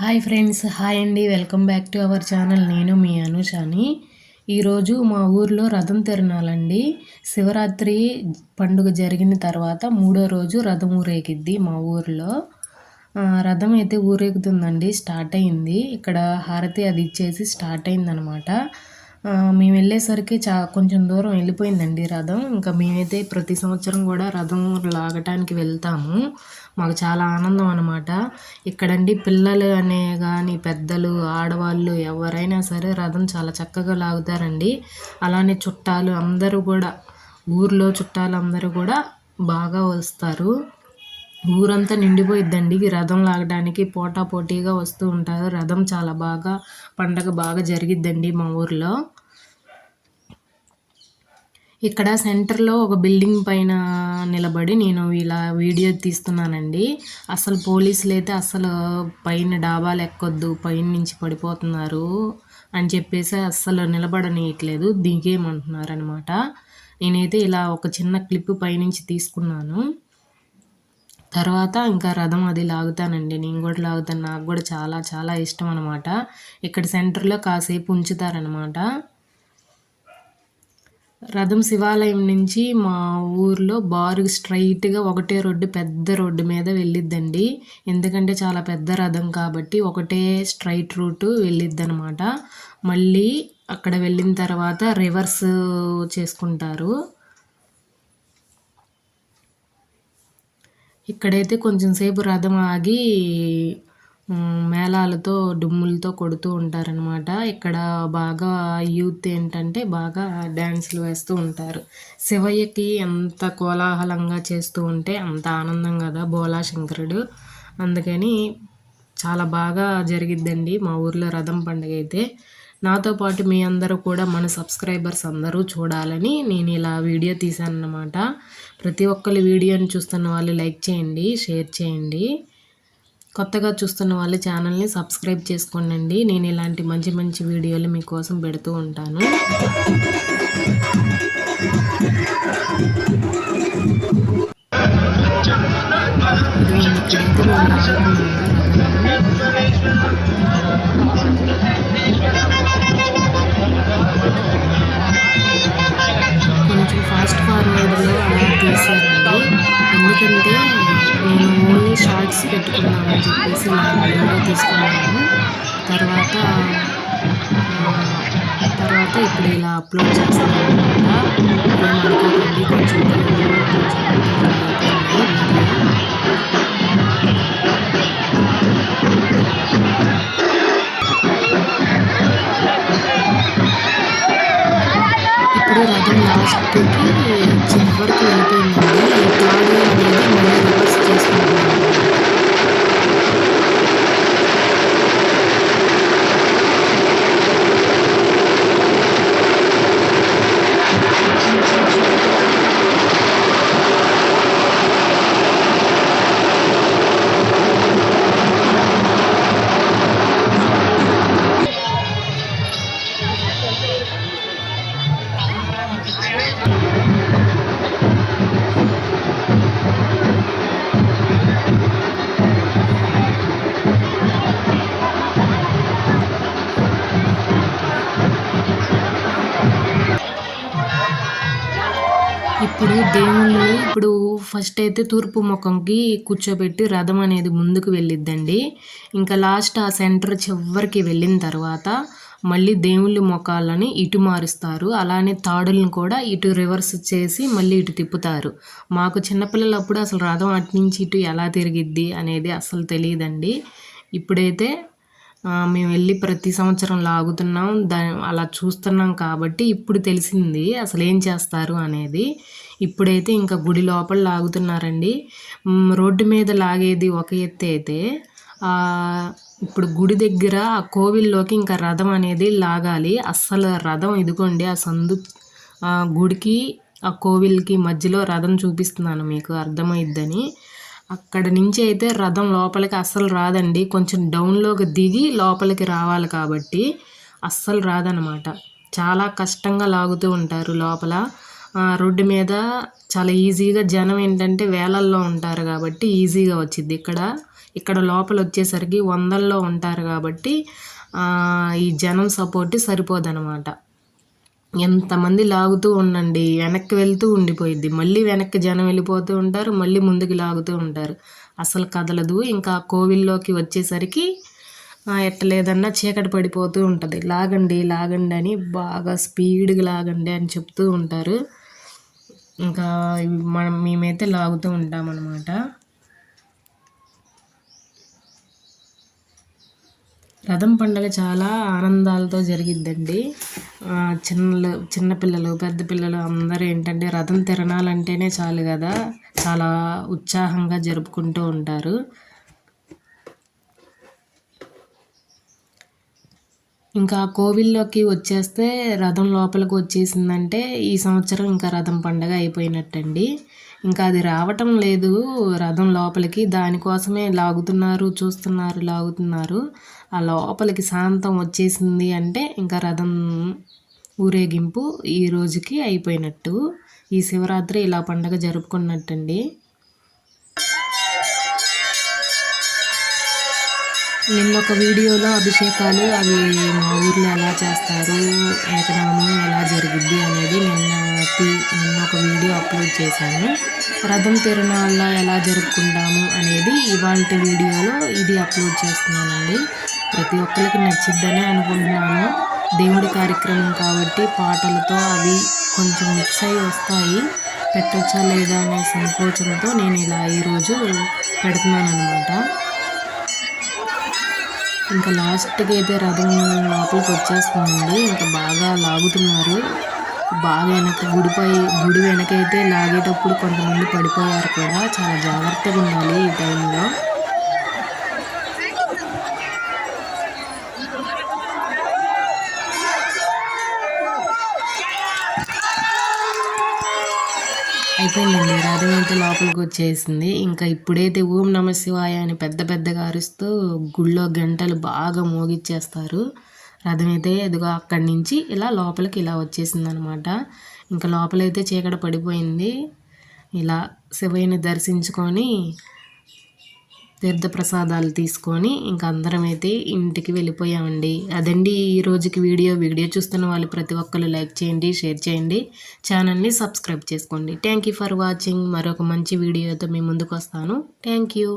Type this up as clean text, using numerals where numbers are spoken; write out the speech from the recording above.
Hi friends, hi అండి. Welcome back to our channel. నేను మీ అనుషాని. ఈరోజు మా ఊర్లో రథం తిరణాలండి. శివరాత్రి పండుగ జరిగిన తర్వాత 3వ రోజు రథం ఊరేగిద్ది మా ఊర్లో. రథం అయితే ఊరేగుతుందండి, స్టార్ట్ అయింది. ఇక్కడ హారతి అది ఇచ్చేసి స్టార్ట్ అయిందనమాట. మేము వెళ్ళేసరికి కొంచెం దూరం వెళ్ళిపోయిందండి రథం. ఇంకా మేమైతే ప్రతి సంవత్సరం కూడా రథం లాగటానికి వెళ్తాము. మాకు చాలా ఆనందం అనమాట. ఇక్కడండి పిల్లలు అనే కానీ పెద్దలు, ఆడవాళ్ళు ఎవరైనా సరే రథం చాలా చక్కగా లాగుతారండి. అలానే చుట్టాలు అందరూ కూడా, ఊర్లో చుట్టాలు అందరూ కూడా బాగా వస్తారు. ఊరంతా నిండిపోయిద్దండి రథం లాగడానికి. పోటాపోటీగా వస్తూ ఉంటారు. రథం చాలా బాగా, పండగ బాగా జరిగిద్దండి మా ఊర్లో. ఇక్కడ సెంటర్లో ఒక బిల్డింగ్ పైన నిలబడి నేను ఇలా వీడియో తీస్తున్నానండి. అసలు పోలీసులు అయితే అసలు పైన డాబాలు ఎక్కొద్దు, పైన నుంచి పడిపోతున్నారు అని చెప్పేసి అస్సలు నిలబడనీయట్లేదు, దిగేయమంటున్నారు అనమాట. నేనైతే ఇలా ఒక చిన్న క్లిప్ పైనుంచి తీసుకున్నాను. తర్వాత ఇంకా రథం అది లాగుతానండి, నేను కూడా లాగుతాను. నాకు కూడా చాలా చాలా ఇష్టం అనమాట. ఇక్కడ సెంటర్లో కాసేపు ఉంచుతారనమాట. రథం శివాలయం నుంచి మా ఊర్లో బారు స్ట్రైట్గా ఒకటే రోడ్డు, పెద్ద రోడ్డు మీద వెళ్ళిద్దండి. ఎందుకంటే చాలా పెద్ద రథం కాబట్టి ఒకటే స్ట్రైట్ రూటు వెళ్ళిద్ది అనమాట. మళ్ళీ అక్కడ వెళ్ళిన తర్వాత రివర్స్ చేసుకుంటారు. ఇక్కడైతే కొంచెం సేపు రథం ఆగి మేళాలతో, డుమ్ములతో కొడుతూ ఉంటారనమాట. ఇక్కడ బాగా యూత్ ఏంటంటే బాగా డ్యాన్సులు వేస్తూ ఉంటారు. శివయ్యకి ఎంత కోలాహలంగా చేస్తూ ఉంటే అంత ఆనందం కదా బోలా శంకరుడు. అందుకని చాలా బాగా జరిగిద్దండి మా ఊర్లో రథం పండుగ అయితే. నాతో పాటు మీ అందరూ కూడా, మన సబ్స్క్రైబర్స్ అందరూ చూడాలని నేను ఇలా వీడియో తీశాను అన్నమాట. ప్రతి ఒక్కరి వీడియోని చూస్తున్న వాళ్ళు లైక్ చేయండి, షేర్ చేయండి. కొత్తగా చూస్తున్న వాళ్ళు ఛానల్ని సబ్స్క్రైబ్ చేసుకోండి. నేను ఇలాంటి మంచి మంచి వీడియోలు మీకోసం పెడుతూ ఉంటాను. కొంచెం ఫాస్ట్ ఫార్వర్డ్లో అలా తీసారండి. ఎందుకంటే నేను ఓన్లీ షార్ట్స్ పెట్టుకున్నామని చెప్పేసి ఇలా వీడియో తీసుకున్నాను. తర్వాత ఇప్పుడు ఇలా అప్లోడ్ చేస్తాను అనమాట. ఏమనుకోకండి, కొంచెం ఇప్పుడు రథం లాస్ట్కి చివరికి వెళ్ళిపోయిందండి. ఈ తాడు అనేది మళ్ళీ రివర్స్ చేసుకుంటున్నాను. ఇప్పుడు ఫస్ట్ అయితే తూర్పు ముఖంకి కూర్చోబెట్టి రథం అనేది ముందుకు వెళ్ళిద్దండి. ఇంకా లాస్ట్ ఆ సెంటర్ చివరికి వెళ్ళిన తర్వాత మళ్ళీ దేవుళ్ళ ముఖాలని ఇటు మారుస్తారు. అలానే తాడులను కూడా ఇటు రివర్స్ చేసి మళ్ళీ ఇటు తిప్పుతారు. మాకు చిన్నపిల్లలప్పుడు అసలు రథం అటు నుంచి ఇటు ఎలా తిరిగిద్ది అనేది అసలు తెలియదండి. ఇప్పుడైతే మేము వెళ్ళి ప్రతి సంవత్సరం లాగుతున్నాం, అలా చూస్తున్నాం కాబట్టి ఇప్పుడు తెలిసింది అసలు ఏం చేస్తారు అనేది. ఇప్పుడైతే ఇంకా గుడి లోపల లాగుతున్నారండి. రోడ్డు మీద లాగేది ఒక ఎత్తు అయితే, ఇప్పుడు గుడి దగ్గర ఆ కోవిల్లోకి ఇంకా రథం అనేది లాగాలి. అస్సలు రథం ఇదిగోండి, ఆ సందు గుడికి ఆ కోవిల్కి మధ్యలో రథం చూపిస్తున్నాను, మీకు అర్థమైద్దని. అక్కడ నుంచి అయితే రథం లోపలికి అస్సలు రాదండి. కొంచెం డౌన్లోకి దిగి లోపలికి రావాలి కాబట్టి అస్సలు రాదనమాట. చాలా కష్టంగా లాగుతూ ఉంటారు లోపల. రోడ్డు మీద చాలా ఈజీగా జనం ఏంటంటే వేలల్లో ఉంటారు కాబట్టి ఈజీగా వచ్చింది. ఇక్కడ లోపల వచ్చేసరికి వందల్లో ఉంటారు కాబట్టి ఈ జనం సపోర్ట్ సరిపోదన్నమాట. ఎంతమంది లాగుతూ ఉండండి, వెనక్కి వెళ్తూ ఉండిపోయిద్ది. మళ్ళీ వెనక్కి జనం వెళ్ళిపోతూ ఉంటారు, మళ్ళీ ముందుకు లాగుతూ ఉంటారు. అసలు కదలదు. ఇంకా కోవిల్లోకి వచ్చేసరికి ఎట్టలేదన్నా చీకటి పడిపోతూ ఉంటుంది. లాగండి లాగండి అని బాగా స్పీడ్గా లాగండి అని చెప్తూ ఉంటారు. ఇంకా మేమైతే లాగుతూ ఉంటామన్నమాట. రథం పండుగ చాలా ఆనందాలతో జరిగిద్దండి. చిన్నపిల్లలు పెద్ద పిల్లలు అందరూ ఏంటంటే రథం తిరణాలంటేనే చాలు కదా, చాలా ఉత్సాహంగా జరుపుకుంటూ ఉంటారు. ఇంకా కోవిల్లోకి వచ్చేస్తే రథం లోపలికి వచ్చేసిందంటే ఈ సంవత్సరం ఇంకా రథం పండుగ అయిపోయినట్టండి. ఇంకా అది రావటం లేదు రథం లోపలికి, దానికోసమే లాగుతున్నారు. ఆ లోపలికి శాంతం వచ్చేసింది అంటే ఇంకా రథం ఊరేగింపు ఈ రోజుకి అయిపోయినట్టు. ఈ శివరాత్రి ఇలా పండుగ జరుపుకున్నట్టండి. నిన్న ఒక వీడియోలో అభిషేకాలు అవి మా ఊర్లో ఎలా చేస్తారు, ఏకనామం ఎలా జరిగిద్ది అనేది నిన్న ఒక వీడియో అప్లోడ్ చేశాను. రథం తిరునాళ్ళ ఎలా జరుపుకుంటాము అనేది ఇవాళ వీడియోలో ఇది అప్లోడ్ చేస్తున్నానండి. ప్రతి ఒక్కరికి నచ్చిద్దనే అనుకుంటున్నాను. దేవుడి కార్యక్రమం కాబట్టి పాటలతో అవి కొంచెం మిక్స్ అయ్యి వస్తాయి. పెట్టొచ్చా లేదా అనే సంకోచంతో నేను ఇలా ఈరోజు పెడుతున్నాను అనమాట. ఇంకా లాస్ట్కి అయితే రథం లోపలికి వచ్చేస్తుందండి. ఇంకా బాగా లాగుతున్నారు. బాగా గుడి వెనకైతే లాగేటప్పుడు కొంతమంది పడిపోయారు కూడా. చాలా జాగ్రత్తగా ఉండాలి ఈ టైంలో. అయిపోయిందండి, రథం అయితే లోపలికి వచ్చేసింది. ఇంకా ఇప్పుడైతే ఓం నమ శివాయ అని పెద్దగా అరుస్తూ గుళ్ళో గంటలు బాగా మోగిచ్చేస్తారు. రథం అయితే ఎదుగు అక్కడి నుంచి ఇలా లోపలికి ఇలా వచ్చేసింది అనమాట. ఇంకా లోపలైతే చీకటి పడిపోయింది. ఇలా శివయ్యని దర్శించుకొని తీర్థప్రసాదాలు తీసుకొని ఇంకా అందరం అయితే ఇంటికి వెళ్ళిపోయామండి. అదండి ఈ రోజుకి వీడియో చూస్తున్న వాళ్ళు ప్రతి ఒక్కరు లైక్ చేయండి, షేర్ చేయండి, ఛానల్ని సబ్స్క్రైబ్ చేసుకోండి. Thank you for watching. మరొక మంచి వీడియోతో మీ ముందుకు వస్తాను. Thank you.